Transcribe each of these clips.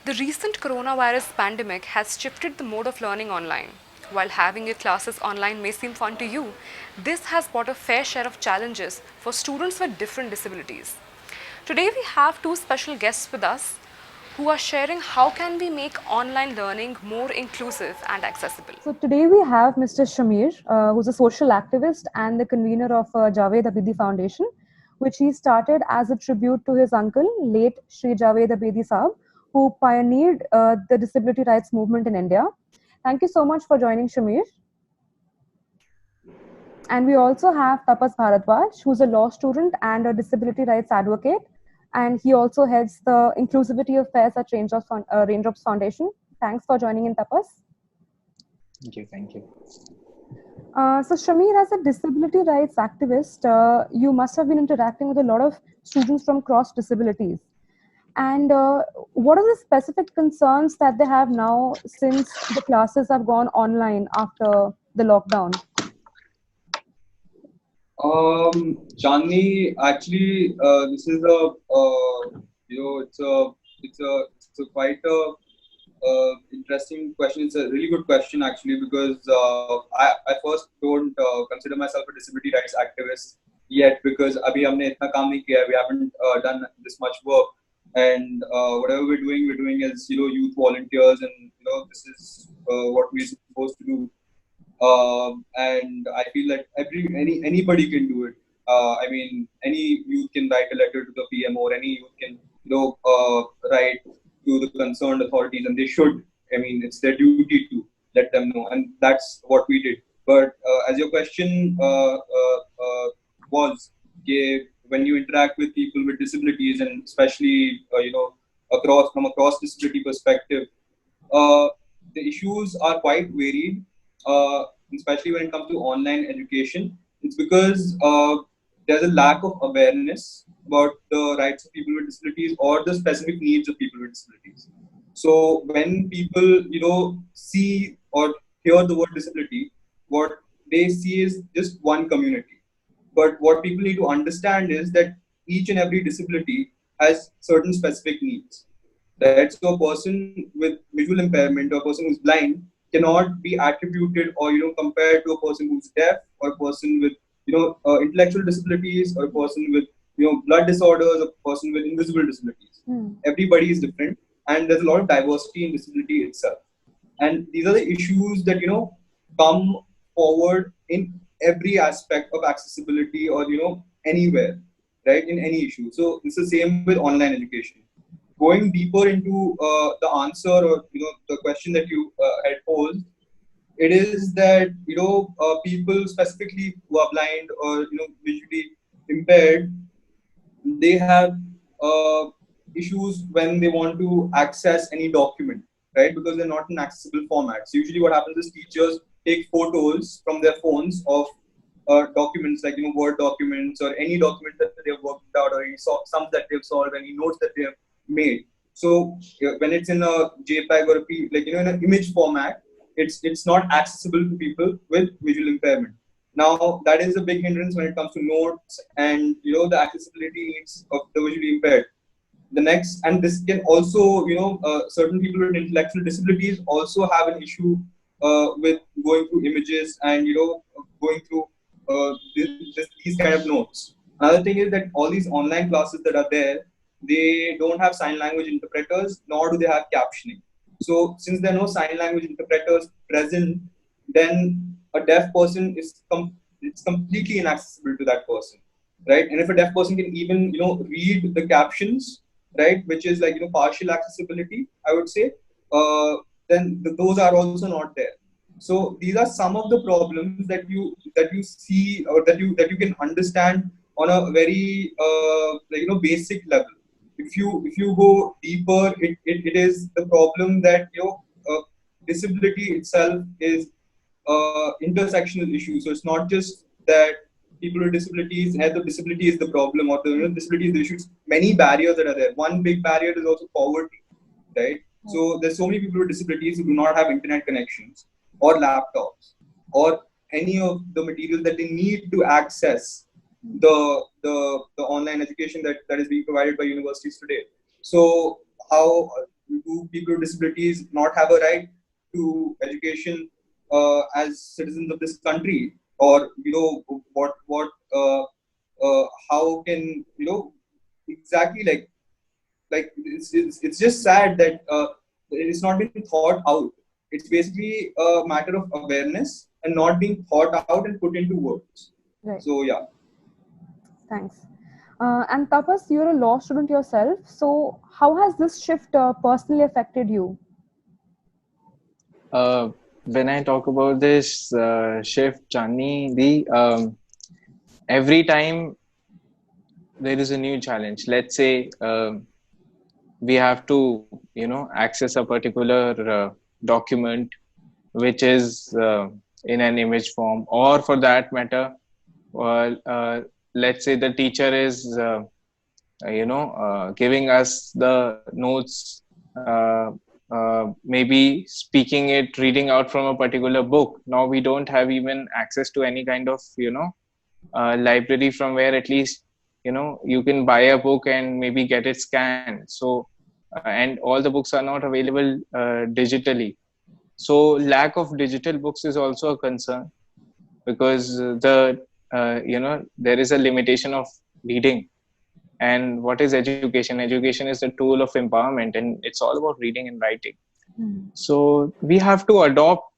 The recent coronavirus pandemic has shifted the mode of learning online. While having your classes online may seem fun to you, this has brought a fair share of challenges for students with different disabilities. Today we have two special guests with us who are sharing how can we make online learning more inclusive and accessible. So today we have Mr. Shamir, who's a social activist and the convener of Javed Abidi Foundation, which he started as a tribute to his uncle, late Shri Javed Abidi Saab, who pioneered the disability rights movement in India. Thank you so much for joining, Shamir. And we also have Tapas Bharadwaj, who's a law student and a disability rights advocate. And he also heads the Inclusivity Affairs at Raindrops Foundation. Thanks for joining in, Tapas. Thank you. Thank you. So, Shamir, as a disability rights activist, you must have been interacting with a lot of students from cross disabilities. And what are the specific concerns that they have now since the classes have gone online after the lockdown? Chandni, actually, this is a it's a quite a interesting question. It's a really good question actually because I first don't consider myself a disability rights activist yet because abhi humne itna kaam nahi kiya. We haven't done this much work, and whatever we're doing as youth volunteers, and this is what we're supposed to do. And I feel that anybody can do it. I mean, any youth can write a letter to the PM, or any youth can write to the concerned authorities, and they should. I mean, it's their duty to let them know, and that's what we did. But as your question was, when you interact with people with disabilities, and especially across from a cross disability perspective, uh, the issues are quite varied, especially when it comes to online education. It's because there's a lack of awareness about the rights of people with disabilities or the specific needs of people with disabilities. So when people, see or hear the word disability, what they see is just one community. But what people need to understand is that each and every disability has certain specific needs. Right? So a person with visual impairment or a person who's blind cannot be attributed or compared to a person who's deaf or a person with intellectual disabilities or a person with blood disorders or a person with invisible disabilities. Everybody is different, and there's a lot of diversity in disability itself. And these are the issues that come forward in every aspect of accessibility or anywhere, right, in any issue. So it's the same with online education. Going deeper into the answer, or the question that you had posed, it is that people specifically who are blind or visually impaired, they have uh, issues when they want to access any document, right? Because they're not in accessible formats. Usually, what happens is teachers take photos from their phones of documents like Word documents or any document that they've worked out, or any sums that they've solved, any notes that they've made. So when it's in a JPEG or in an image format, it's not accessible to people with visual impairment. Now that is a big hindrance when it comes to notes and the accessibility needs of the visually impaired. The next, and this can also certain people with intellectual disabilities also have an issue with going through images and going through these kind of notes. Another thing is that all these online classes that are there, they don't have sign language interpreters, nor do they have captioning. So since there are no sign language interpreters present, then a deaf person it's completely inaccessible to that person, right? And if a deaf person can even read the captions, right, which is like partial accessibility, I would say, then those are also not there. So these are some of the problems that you see, or that you can understand on a very basic level. If you go deeper, it is the problem that disability itself is intersectional issue. So it's not just that people with disabilities and the disability is the problem, or the disability is the issue. It's many barriers that are there. One big barrier is also poverty, right? So there's so many people with disabilities who do not have internet connections or laptops or any of the materials that they need to access the online education that is being provided by universities today. So how do people with disabilities not have a right to education as citizens of this country? Or how can exactly it's just sad that it's not been thought out. It's basically a matter of awareness and not being thought out and put into words. Right. So yeah. Thanks. And Tapas, you're a law student yourself. So how has this shift personally affected you? When I talk about this shift, Chani, every time there is a new challenge. Let's say we have to, access a particular document which is in an image form, or for that matter, let's say the teacher is, giving us the notes, maybe speaking it, reading out from a particular book. Now we don't have even access to any kind of, library from where at least, you can buy a book and maybe get it scanned. So, and all the books are not available digitally. So lack of digital books is also a concern, because there is a limitation of reading. And what is education? Education is a tool of empowerment, and it's all about reading and writing. So we have to adopt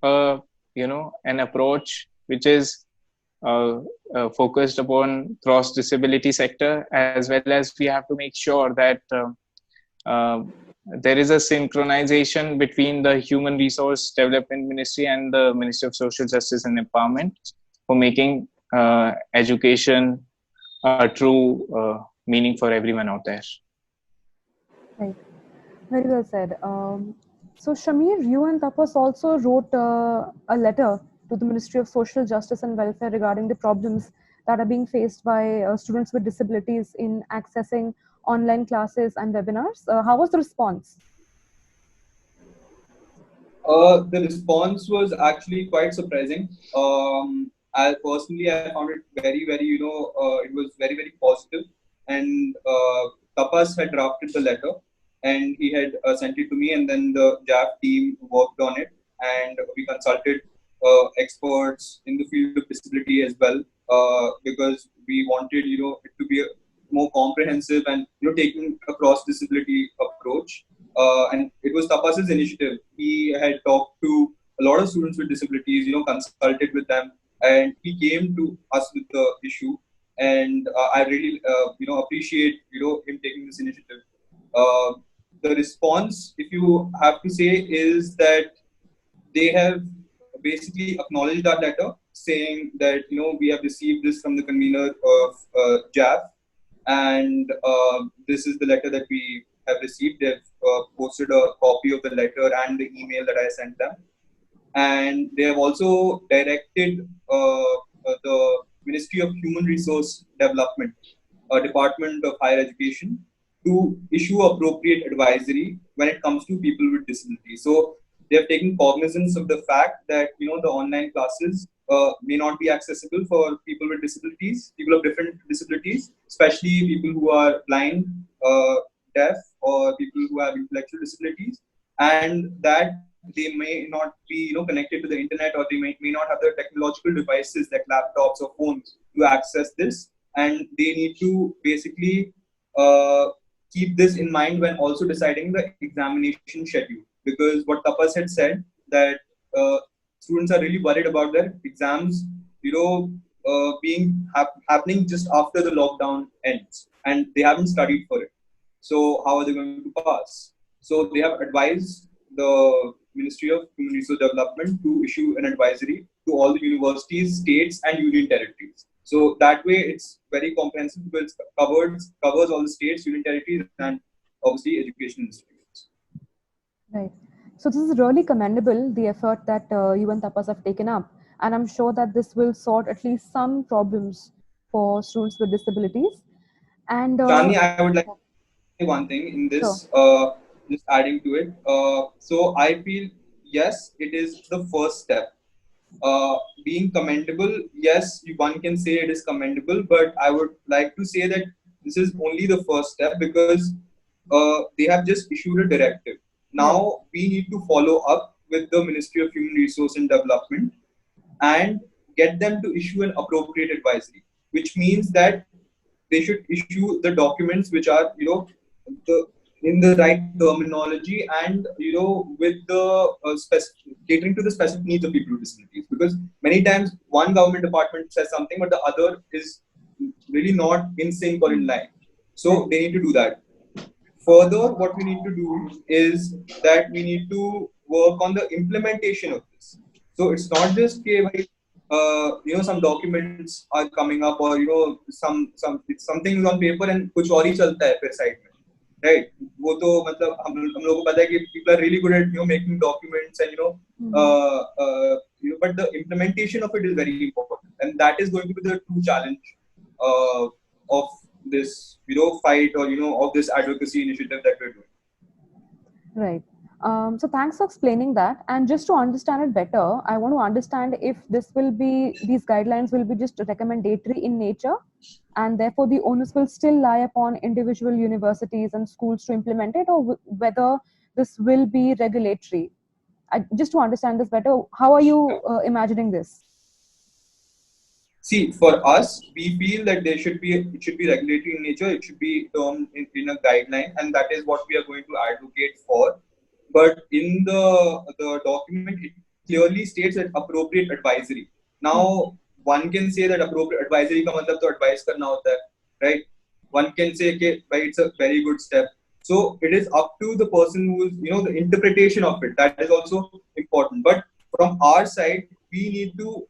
an approach which is focused upon cross disability sector, as well as we have to make sure that there is a synchronization between the Human Resource Development Ministry and the Ministry of Social Justice and Empowerment for making education a true meaning for everyone out there. Right. Very well said. So Shamir, you and Tapas also wrote a letter to the Ministry of Social Justice and Welfare regarding the problems that are being faced by students with disabilities in accessing online classes and webinars. How was the response? The response was actually quite surprising. I found it very, very, it was very, very positive. And Tapas had drafted the letter, and he had sent it to me, and then the JAF team worked on it, and we consulted experts in the field of disability as well, because we wanted, it to be a more comprehensive and, taking a cross disability approach. And it was Tapas's initiative. He had talked to a lot of students with disabilities, consulted with them, and he came to us with the issue. And I really, appreciate, him taking this initiative. The response, if you have to say, is that they have basically acknowledged our letter, saying that, we have received this from the convener of JAF, and this is the letter that we have received. They've posted a copy of the letter and the email that I sent them. And they have also directed the Ministry of Human Resource Development, Department of Higher Education, to issue appropriate advisory when it comes to people with disabilities. So they have taken cognizance of the fact that the online classes may not be accessible for people with disabilities, people of different disabilities, especially people who are blind, deaf, or people who have intellectual disabilities, and that they may not be connected to the internet, or they may not have the technological devices like laptops or phones to access this, and they need to basically keep this in mind when also deciding the examination schedule. Because what Tapas had said, that students are really worried about their exams, happening just after the lockdown ends, and they haven't studied for it. So how are they going to pass? So they have advised the Ministry of Human Resource Development to issue an advisory to all the universities, states, and union territories. So that way, it's very comprehensive, because it covers all the states, union territories, and obviously education institutions. Right. So this is really commendable, the effort that you and Tapas have taken up. And I'm sure that this will sort at least some problems for students with disabilities. And Shani, I would like to say one thing in this, sure. just adding to it. So I feel, yes, it is the first step. Being commendable, yes, one can say it is commendable, but I would like to say that this is only the first step, because they have just issued a directive. Now we need to follow up with the Ministry of Human Resource and Development and get them to issue an appropriate advisory, which means that they should issue the documents which are, the in the right terminology and with the catering to the specific needs of people with disabilities. Because many times one government department says something, but the other is really not in sync or in line. So they need to do that. Further, what we need to do is that we need to work on the implementation of this. So it's not just कि some documents are coming up, or something is on paper and कुछ और ही चलता है फिर side में, right? वो तो मतलब हम लोगों को पता है कि people are really good at making documents and but the implementation of it is very important, and that is going to be the true challenge of this fight, or of this advocacy initiative that we're doing. Right. So thanks for explaining that. And just to understand it better, I want to understand if these guidelines will be just recommendatory in nature, and therefore the onus will still lie upon individual universities and schools to implement it, or whether this will be regulatory. Just to understand this better, how are you imagining this? See, for us, we feel that it should be regulatory in nature. It should be termed in a guideline, and that is what we are going to advocate for. But in the document, it clearly states that appropriate advisory. Now, one can say that appropriate advisory का मतलब तो advice करना होता है, right? One can say कि it's a very good step. So it is up to the person who is, the interpretation of it. That is also important. But from our side, we need to,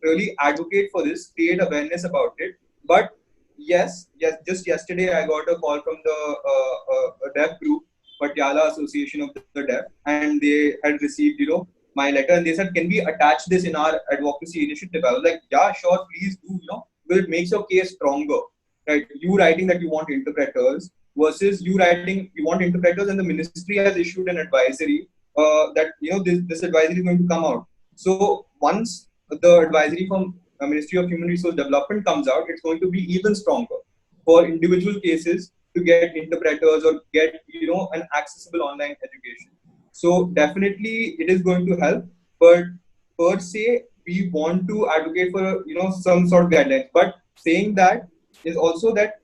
really advocate for this, create awareness about it. But yes, just yesterday I got a call from the deaf group, Patiala Association of the Deaf, and they had received, my letter, and they said, can we attach this in our advocacy initiative? I was like, yeah, sure, please do, because it makes your case stronger, right? You writing that you want interpreters versus you writing you want interpreters, and the ministry has issued an advisory that, this advisory is going to come out. So once the advisory from Ministry of Human Resource Development comes out, it's going to be even stronger for individual cases to get interpreters or get, an accessible online education. So definitely it is going to help, but per se, we want to advocate for, some sort of guidelines. But saying that is also that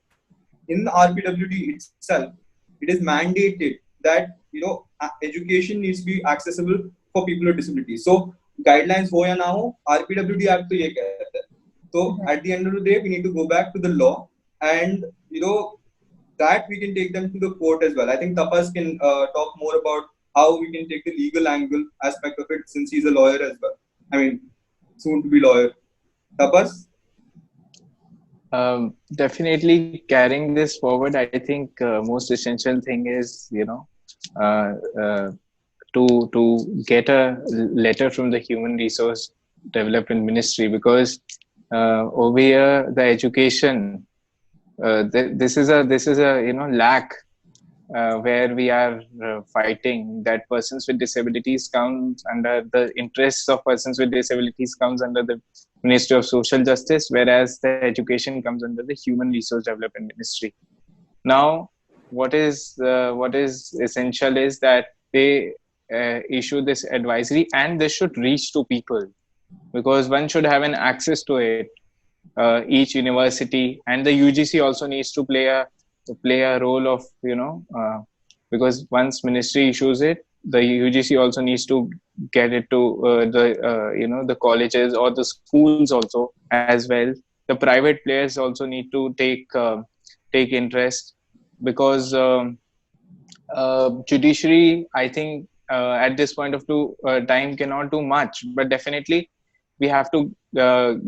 in the RPWD itself, it is mandated that, education needs to be accessible for people with disabilities. So guidelines हो या ना हो, RPWD Act तो ये कहता है. So at the end of the day, we need to go back to the law, and that we can take them to the court as well. I think Tapas can talk more about how we can take the legal angle aspect of it, since he's a lawyer as well. I mean, soon to be lawyer. Tapas? Definitely carrying this forward, I think most essential thing is, to get a letter from the Human Resource Development Ministry, because over here the education, this is a lack where we are fighting, that persons with disabilities comes under the interests of persons with disabilities comes under the Ministry of Social Justice, whereas the education comes under the Human Resource Development Ministry. Now, what is essential is that they issue this advisory, and this should reach to people, because one should have an access to it. Each university and the UGC also needs to play a role of, because once ministry issues it, the UGC also needs to get it to the colleges or the schools also as well. The private players also need to take interest, because judiciary, I think, at this point of time cannot do much, but definitely we have to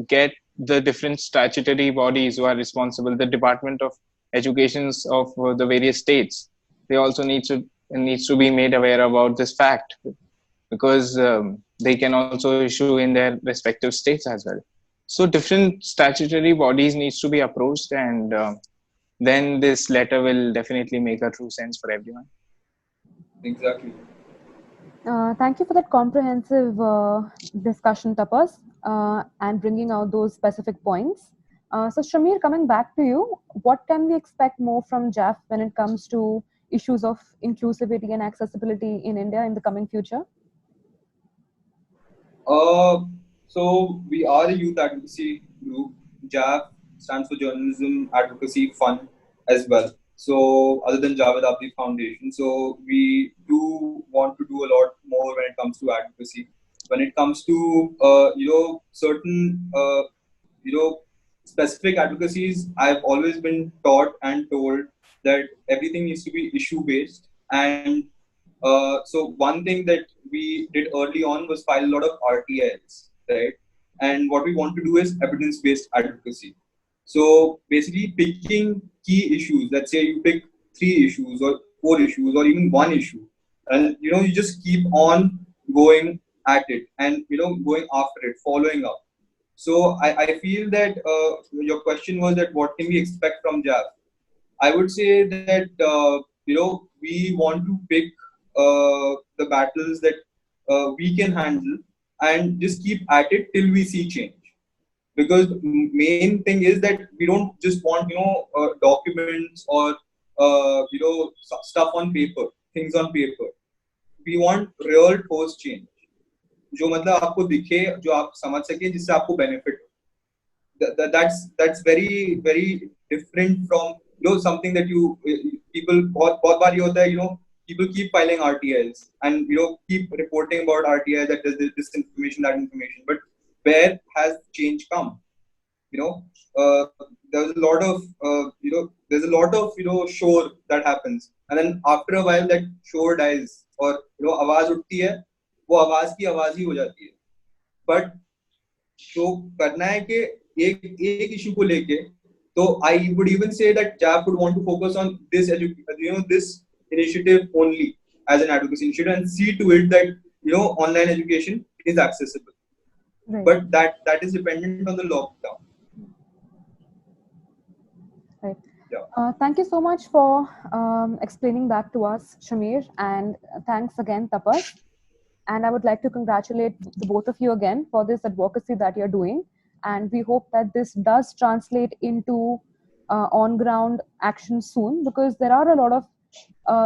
get the different statutory bodies who are responsible, the Department of Educations of the various states. They also needs to be made aware about this fact, because they can also issue in their respective states as well. So different statutory bodies needs to be approached, and then this letter will definitely make a true sense for everyone. Exactly. Thank you for that comprehensive discussion, Tapas, and bringing out those specific points. So Shamir, coming back to you, what can we expect more from JAF when it comes to issues of inclusivity and accessibility in India in the coming future? So we are a youth advocacy group. JAF stands for Journalism Advocacy Fund as well. So other than Javed Abdi Foundation, so we do want to do a lot more when it comes to advocacy. When it comes to certain specific advocacies, I've always been taught and told that everything needs to be issue based. And so one thing that we did early on was file a lot of RTIs, right? And what we want to do is evidence based advocacy. So basically picking key issues. Let's say you pick 3 issues or 4 issues or even one issue, and you just keep on going at it and going after it, following up. So I feel that your question was that what can we expect from JAF? I would say that we want to pick the battles that we can handle and just keep at it till we see change. Because main thing is that we don't just want documents or stuff on paper, things on paper. We want real ठोस change. जो मतलब आपको दिखे, जो आप समझ सके, जिससे आपको benefit हो. That's very very different from something that people बहुत बार ये होता है people keep filing RTIs and keep reporting about RTIs that there's this information, that information, but where has change come? There's a lot of shore that happens, and then after a while that shore dies और आवाज उठती है, वो आवाज की आवाज ही हो जाती है. But जो करना है कि एक इशू को लेके, तो I would even say that JAF would want to focus on this this initiative only as an advocacy initiative and see to it that online education is accessible. Right. But that is dependent on the lockdown. Right. Yeah. Thank you so much for explaining that to us, Shamir, and thanks again, Tapas. And I would like to congratulate the both of you again for this advocacy that you're doing. And we hope that this does translate into on-ground action soon, because there are a lot of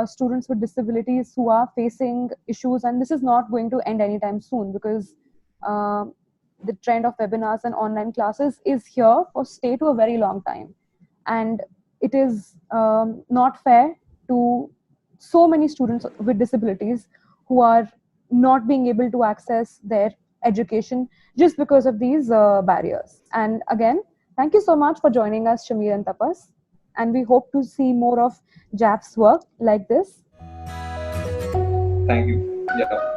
students with disabilities who are facing issues, and this is not going to end anytime soon, because the trend of webinars and online classes is here for stay to a very long time. And it is not fair to so many students with disabilities who are not being able to access their education just because of these barriers. And again, thank you so much for joining us, Shamir and Tapas. And we hope to see more of JAF's work like this. Thank you. Yeah.